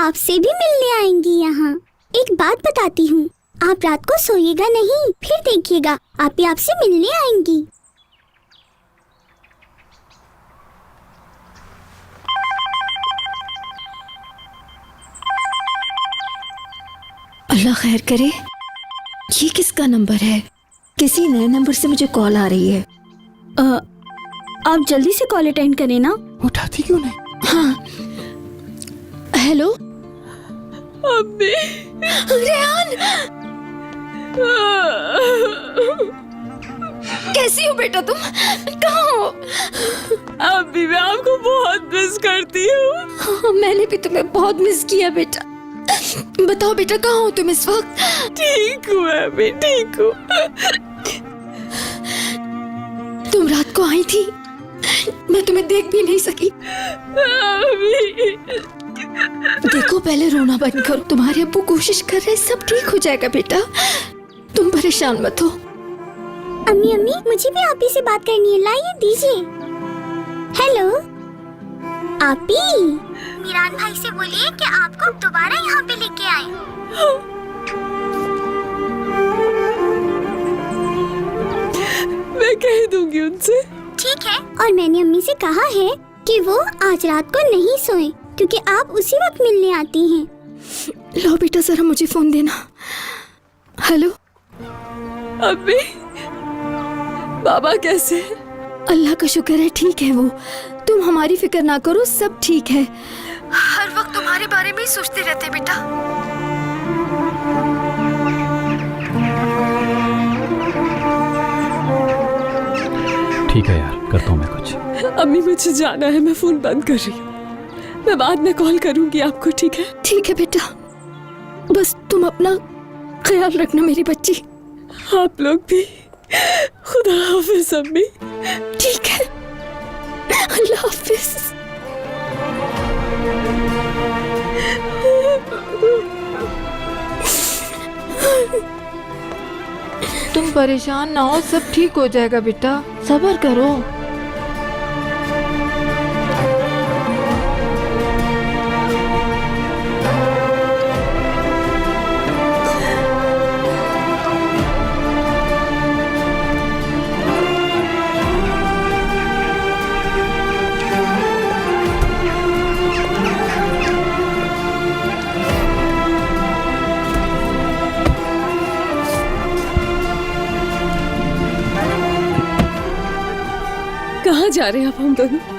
आपसे भी मिलने आएंगी यहाँ। एक बात बताती हूँ, आप रात को सोइएगा नहीं, फिर देखिएगा आप ही आपसे मिलने आएंगी। अल्लाह खैर करे। ये किसका नंबर है? किसी नए नंबर से मुझे कॉल आ रही है। आप जल्दी से कॉल अटेंड करें ना। उठाती क्यों नहीं? हाँ, हेलो अम्मी। रेहान, कैसी हो बेटा तुम? कहाँ हो? अम्मी मैं आपको बहुत मिस करती हूँ। हाँ, मैंने भी तुम्हें बहुत मिस किया बेटा। बताओ बेटा, कहाँ हो तुम इस वक्त? ठीक हूँ अम्मी, ठीक हूँ। तुम रात को आई थी, मैं तुम्हें देख भी नहीं सकी। अम्मी देखो, पहले रोना बंद करो। तुम्हारे अब्बू कोशिश कर रहे हैं, सब ठीक हो जाएगा बेटा। तुम परेशान मत हो। अम्मी अम्मी, मुझे भी आप ही से बात करनी है, लाइए दीजिए। हेलो आपी, मीरान भाई से बोलिए कि आपको दोबारा यहाँ पे लेके आए। मैं कह दूंगी उनसे। ठीक है, और मैंने अम्मी से कहा है कि वो आज रात को नहीं सोए, क्योंकि आप उसी वक्त मिलने आती हैं। लो बेटा, जरा मुझे फोन देना। हेलो अम्मी, बाबा कैसे? अल्लाह का शुक्र है, ठीक है वो। तुम हमारी फिक्र ना करो, सब ठीक है। हर वक्त तुम्हारे बारे में ही सोचते रहते बेटा। ठीक है यार, करता हूँ मैं कुछ। अम्मी मुझे जाना है, मैं फोन बंद कर रही हूँ। मैं बाद में कॉल करूंगी आपको, ठीक है? ठीक है बेटा, बस तुम अपना ख्याल रखना मेरी बच्ची। आप लोग भी। खुदा हाफिज अम्मी। ठीक है, अल्लाह हाफिज। तुम परेशान ना हो, सब ठीक हो जाएगा बेटा, सब्र करो। कहाँ जा रहे हैं आप हम दोनों?